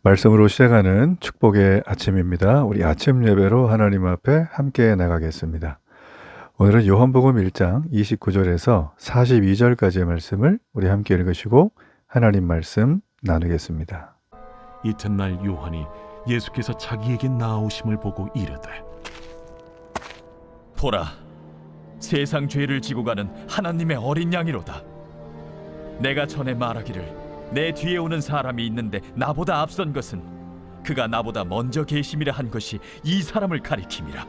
말씀으로 시작하는 축복의 아침입니다. 우리 아침 예배로 하나님 앞에 함께 나가겠습니다. 오늘은 요한복음 1장 29절에서 42절까지의 말씀을 우리 함께 읽으시고 하나님 말씀 나누겠습니다. 이튿날 요한이 예수께서 자기에게 나오심을 보고 이르되, 보라, 세상 죄를 지고 가는 하나님의 어린 양이로다. 내가 전에 말하기를 내 뒤에 오는 사람이 있는데 나보다 앞선 것은 그가 나보다 먼저 계심이라 한 것이 이 사람을 가리킴이라.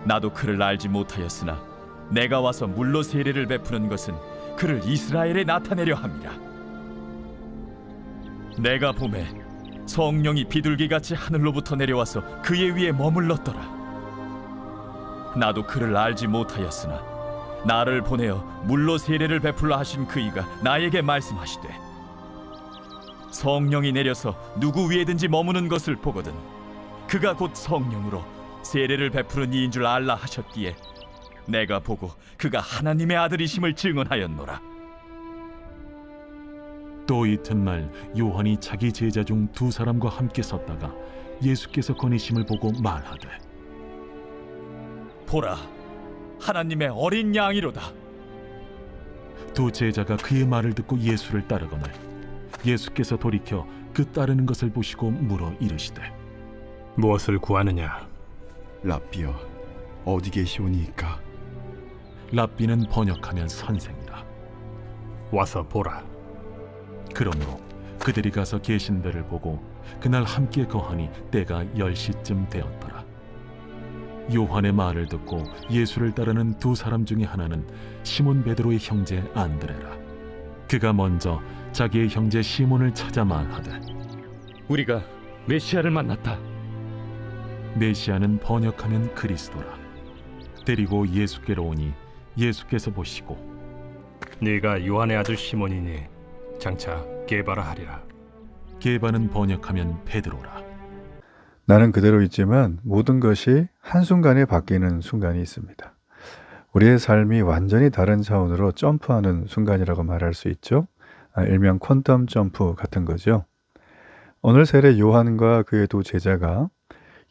나도 그를 알지 못하였으나 내가 와서 물로 세례를 베푸는 것은 그를 이스라엘에 나타내려 함이라. 내가 보매 성령이 비둘기같이 하늘로부터 내려와서 그의 위에 머물렀더라. 나도 그를 알지 못하였으나 나를 보내어 물로 세례를 베풀라 하신 그이가 나에게 말씀하시되, 성령이 내려서 누구 위에든지 머무는 것을 보거든 그가 곧 성령으로 세례를 베푸는 이인 줄 알라 하셨기에 내가 보고 그가 하나님의 아들이심을 증언하였노라. 또 이튿날 요한이 자기 제자 중 두 사람과 함께 섰다가 예수께서 거니심을 보고 말하되, 보라, 하나님의 어린 양이로다. 두 제자가 그의 말을 듣고 예수를 따르거늘 예수께서 돌이켜 그 따르는 것을 보시고 물어 이르시되, 무엇을 구하느냐? 랍비여, 어디 계시오니이까? 랍비는 번역하면 선생이라. 와서 보라. 그러므로 그들이 가서 계신 데를 보고 그날 함께 거하니 때가 10시쯤 되었더라. 요한의 말을 듣고 예수를 따르는 두 사람 중에 하나는 시몬 베드로의 형제 안드레라. 그가 먼저 자기의 형제 시몬을 찾아 말하되, 우리가 메시아를 만났다. 메시아는 번역하면 그리스도라. 데리고 예수께로 오니 예수께서 보시고, 네가 요한의 아들 시몬이니 장차 게바라 하리라. 게바는 번역하면 베드로라. 나는 그대로 있지만 모든 것이 한순간에 바뀌는 순간이 있습니다. 우리의 삶이 완전히 다른 차원으로 점프하는 순간이라고 말할 수 있죠. 일명 퀀텀 점프 같은 거죠. 오늘 세례 요한과 그의 두 제자가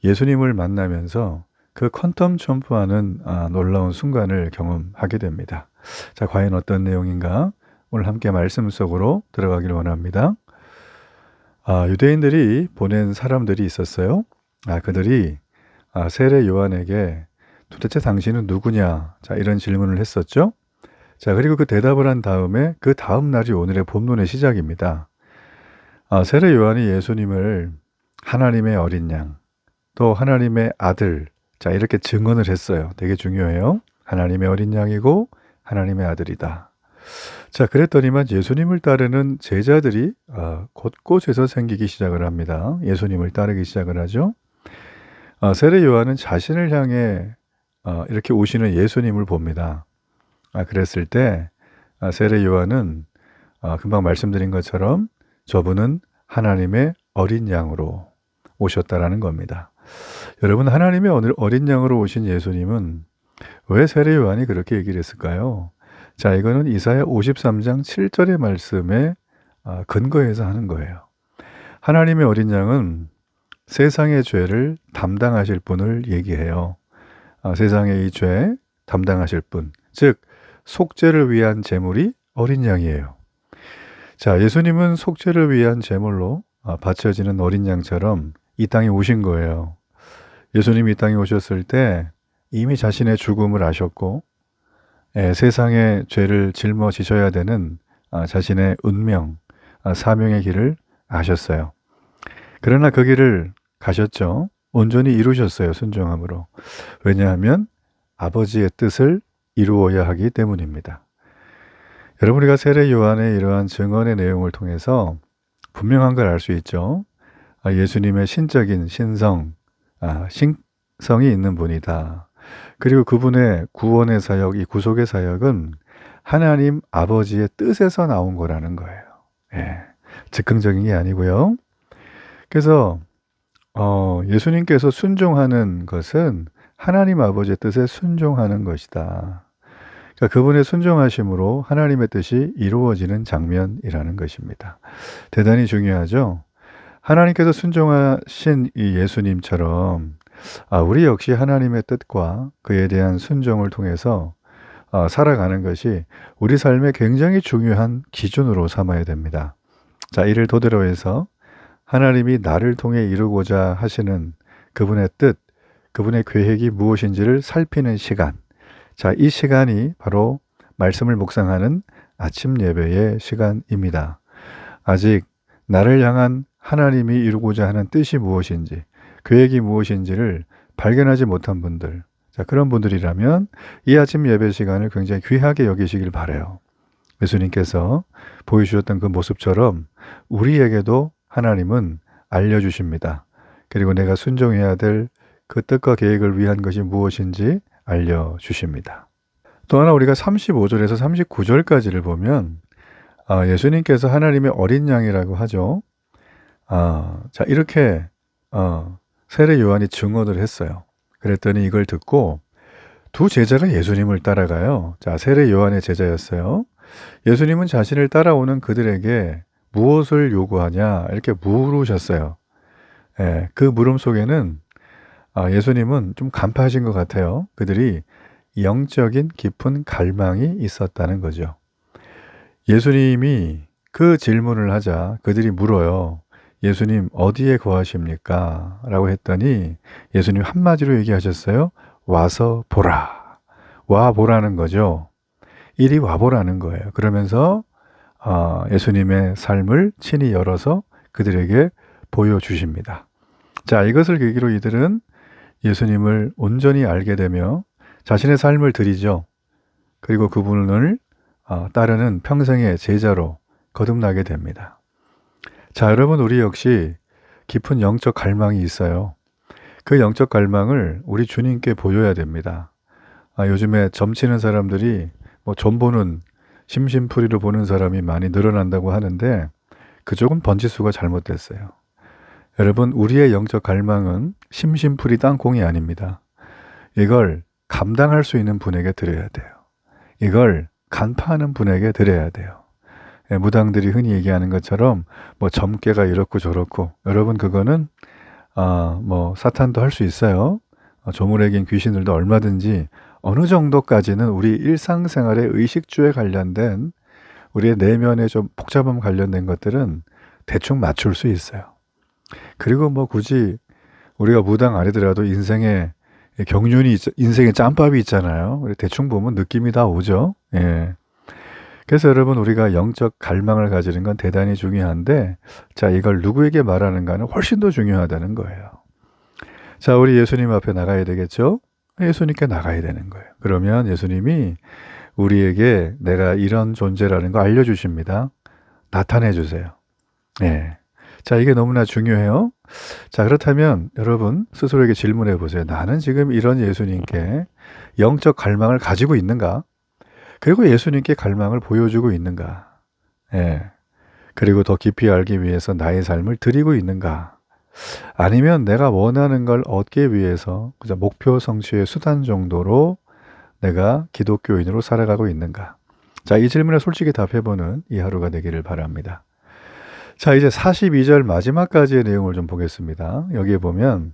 예수님을 만나면서 그 퀀텀 점프하는 놀라운 순간을 경험하게 됩니다. 자, 과연 어떤 내용인가? 오늘 함께 말씀 속으로 들어가길 원합니다. 유대인들이 보낸 사람들이 있었어요. 그들이 세례 요한에게 도대체 당신은 누구냐? 자, 이런 질문을 했었죠. 자, 그리고 그 대답을 한 다음에 그 다음 날이 오늘의 본문의 시작입니다. 세례 요한이 예수님을 하나님의 어린 양, 또 하나님의 아들, 자, 이렇게 증언을 했어요. 되게 중요해요. 하나님의 어린 양이고 하나님의 아들이다. 자, 그랬더니만 예수님을 따르는 제자들이 곳곳에서 생기기 시작을 합니다. 예수님을 따르기 시작을 하죠. 세례 요한은 자신을 향해 이렇게 오시는 예수님을 봅니다. 그랬을 때 세례 요한은 금방 말씀드린 것처럼 저분은 하나님의 어린 양으로 오셨다라는 겁니다. 여러분, 하나님의 어린 양으로 오신 예수님은 왜 세례 요한이 그렇게 얘기를 했을까요? 자, 이거는 이사야 53장 7절의 말씀에 근거해서 하는 거예요. 하나님의 어린 양은 세상의 죄를 담당하실 분을 얘기해요. 세상의 이 죄 담당하실 분, 즉 속죄를 위한 제물이 어린 양이에요. 자, 예수님은 속죄를 위한 제물로 바쳐지는 어린 양처럼 이 땅에 오신 거예요. 예수님이 이 땅에 오셨을 때 이미 자신의 죽음을 아셨고 세상의 죄를 짊어지셔야 되는 자신의 운명, 사명의 길을 아셨어요. 그러나 그 길을 가셨죠. 온전히 이루셨어요. 순종함으로. 왜냐하면 아버지의 뜻을 이루어야 하기 때문입니다. 여러분, 우리가 세례 요한의 이러한 증언의 내용을 통해서 분명한 걸 알 수 있죠. 예수님의 신적인 신성이 있는 분이다. 그리고 그분의 구원의 사역, 이 구속의 사역은 하나님 아버지의 뜻에서 나온 거라는 거예요. 즉흥적인 게 아니고요. 그래서 예수님께서 순종하는 것은 하나님 아버지의 뜻에 순종하는 것이다. 그러니까 그분의 순종하심으로 하나님의 뜻이 이루어지는 장면이라는 것입니다. 대단히 중요하죠. 하나님께서 순종하신 이 예수님처럼 우리 역시 하나님의 뜻과 그에 대한 순종을 통해서 살아가는 것이 우리 삶에 굉장히 중요한 기준으로 삼아야 됩니다. 자, 이를 토대로 해서 하나님이 나를 통해 이루고자 하시는 그분의 뜻, 그분의 계획이 무엇인지를 살피는 시간. 자, 이 시간이 바로 말씀을 묵상하는 아침 예배의 시간입니다. 아직 나를 향한 하나님이 이루고자 하는 뜻이 무엇인지, 계획이 무엇인지를 발견하지 못한 분들, 자, 그런 분들이라면 이 아침 예배 시간을 굉장히 귀하게 여기시길 바라요. 예수님께서 보여주셨던 그 모습처럼 우리에게도 하나님은 알려주십니다. 그리고 내가 순종해야 될 그 뜻과 계획을 위한 것이 무엇인지 알려주십니다. 또 하나 우리가 35절에서 39절까지를 보면 예수님께서 하나님의 어린 양이라고 하죠. 자, 이렇게 세례 요한이 증언을 했어요. 그랬더니 이걸 듣고 두 제자가 예수님을 따라가요. 자, 세례 요한의 제자였어요. 예수님은 자신을 따라오는 그들에게 무엇을 요구하냐 이렇게 물으셨어요. 예, 그 물음 속에는 예수님은 좀 간파하신 것 같아요. 그들이 영적인 깊은 갈망이 있었다는 거죠. 예수님이 그 질문을 하자 그들이 물어요. 예수님 어디에 거하십니까? 라고 했더니 예수님 한마디로 얘기하셨어요. 와서 보라. 와 보라는 거죠. 이리 와 보라는 거예요. 그러면서 예수님의 삶을 친히 열어서 그들에게 보여주십니다. 자, 이것을 계기로 이들은 예수님을 온전히 알게 되며 자신의 삶을 드리죠. 그리고 그분을 따르는 평생의 제자로 거듭나게 됩니다. 자, 여러분, 우리 역시 깊은 영적 갈망이 있어요. 그 영적 갈망을 우리 주님께 보여야 됩니다. 요즘에 점치는 사람들이 점 보는 심심풀이로 보는 사람이 많이 늘어난다고 하는데 그쪽은 번지수가 잘못됐어요. 여러분, 우리의 영적 갈망은 심심풀이 땅콩이 아닙니다. 이걸 감당할 수 있는 분에게 드려야 돼요. 이걸 간파하는 분에게 드려야 돼요. 무당들이 흔히 얘기하는 것처럼 점괘가 이렇고 저렇고, 여러분 그거는 사탄도 할 수 있어요. 조물에긴 귀신들도 얼마든지 어느 정도까지는 우리 일상생활의 의식주에 관련된 우리의 내면의 좀 복잡함 관련된 것들은 대충 맞출 수 있어요. 그리고 굳이 우리가 무당 아니더라도 인생에 경륜이 인생의 짬밥이 있잖아요. 대충 보면 느낌이 다 오죠. 예. 그래서 여러분, 우리가 영적 갈망을 가지는 건 대단히 중요한데, 자, 이걸 누구에게 말하는가는 훨씬 더 중요하다는 거예요. 자, 우리 예수님 앞에 나가야 되겠죠? 예수님께 나가야 되는 거예요. 그러면 예수님이 우리에게 내가 이런 존재라는 거 알려주십니다. 나타내 주세요. 예. 자, 이게 너무나 중요해요. 자, 그렇다면 여러분 스스로에게 질문해 보세요. 나는 지금 이런 예수님께 영적 갈망을 가지고 있는가? 그리고 예수님께 갈망을 보여주고 있는가? 예. 그리고 더 깊이 알기 위해서 나의 삶을 드리고 있는가? 아니면 내가 원하는 걸 얻기 위해서 그저 목표 성취의 수단 정도로 내가 기독교인으로 살아가고 있는가? 자, 이 질문에 솔직히 답해보는 이 하루가 되기를 바랍니다. 자, 이제 42절 마지막까지의 내용을 좀 보겠습니다. 여기에 보면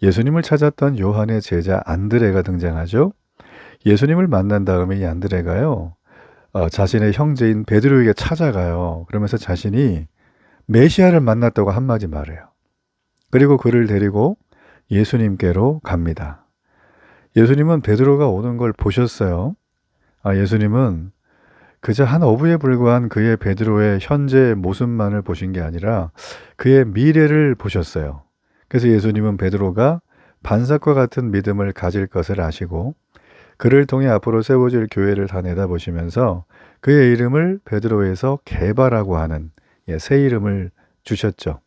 예수님을 찾았던 요한의 제자 안드레가 등장하죠. 예수님을 만난 다음에 이 안드레가요, 자신의 형제인 베드로에게 찾아가요. 그러면서 자신이 메시아를 만났다고 한마디 말해요. 그리고 그를 데리고 예수님께로 갑니다. 예수님은 베드로가 오는 걸 보셨어요. 예수님은 그저 한 어부에 불과한 그의 베드로의 현재 모습만을 보신 게 아니라 그의 미래를 보셨어요. 그래서 예수님은 베드로가 반석과 같은 믿음을 가질 것을 아시고 그를 통해 앞으로 세워질 교회를 다 내다보시면서 그의 이름을 베드로에서 게바라고 하는 새 이름을 주셨죠.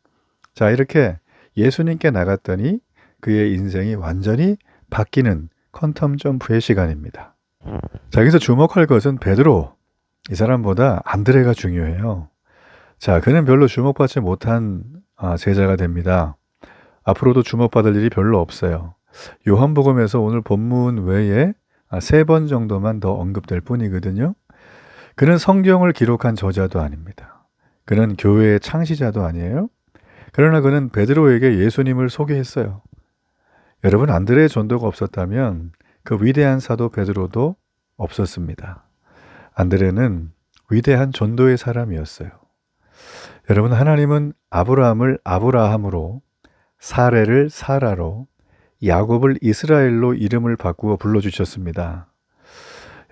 자, 이렇게 예수님께 나갔더니 그의 인생이 완전히 바뀌는 퀀텀 점프의 시간입니다. 자, 여기서 주목할 것은 베드로, 이 사람보다 안드레가 중요해요. 자, 그는 별로 주목받지 못한 제자가 됩니다. 앞으로도 주목받을 일이 별로 없어요. 요한복음에서 오늘 본문 외에 3번 정도만 더 언급될 뿐이거든요. 그는 성경을 기록한 저자도 아닙니다. 그는 교회의 창시자도 아니에요. 그러나 그는 베드로에게 예수님을 소개했어요. 여러분, 안드레의 전도가 없었다면 그 위대한 사도 베드로도 없었습니다. 안드레는 위대한 전도의 사람이었어요. 여러분, 하나님은 아브라함을 아브라함으로, 사레를 사라로, 야곱을 이스라엘로 이름을 바꾸어 불러주셨습니다.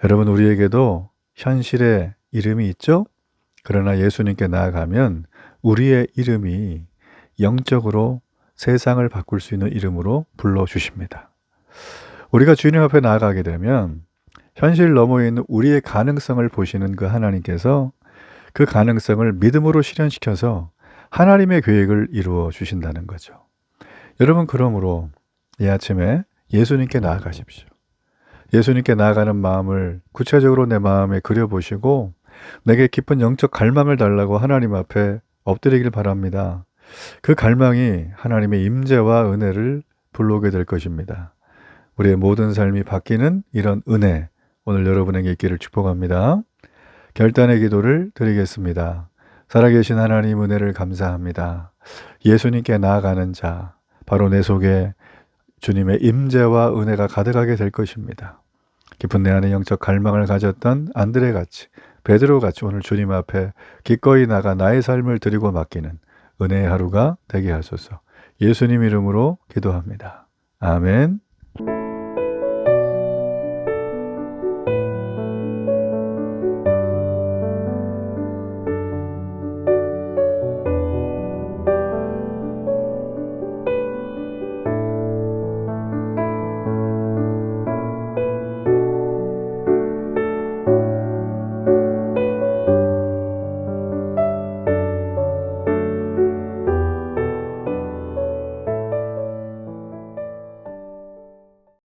여러분, 우리에게도 현실의 이름이 있죠? 그러나 예수님께 나아가면 우리의 이름이 영적으로 세상을 바꿀 수 있는 이름으로 불러주십니다. 우리가 주님 앞에 나아가게 되면 현실 너머에 있는 우리의 가능성을 보시는 그 하나님께서 그 가능성을 믿음으로 실현시켜서 하나님의 계획을 이루어 주신다는 거죠. 여러분, 그러므로 이 아침에 예수님께 나아가십시오. 예수님께 나아가는 마음을 구체적으로 내 마음에 그려보시고 내게 깊은 영적 갈망을 달라고 하나님 앞에 엎드리길 바랍니다. 그 갈망이 하나님의 임재와 은혜를 불러오게 될 것입니다. 우리의 모든 삶이 바뀌는 이런 은혜, 오늘 여러분에게 있기를 축복합니다. 결단의 기도를 드리겠습니다. 살아계신 하나님, 은혜를 감사합니다. 예수님께 나아가는 자, 바로 내 속에 주님의 임재와 은혜가 가득하게 될 것입니다. 깊은 내 안에 영적 갈망을 가졌던 안드레같이, 베드로같이 오늘 주님 앞에 기꺼이 나가 나의 삶을 드리고 맡기는 은혜의 하루가 되게 하소서. 예수님 이름으로 기도합니다. 아멘.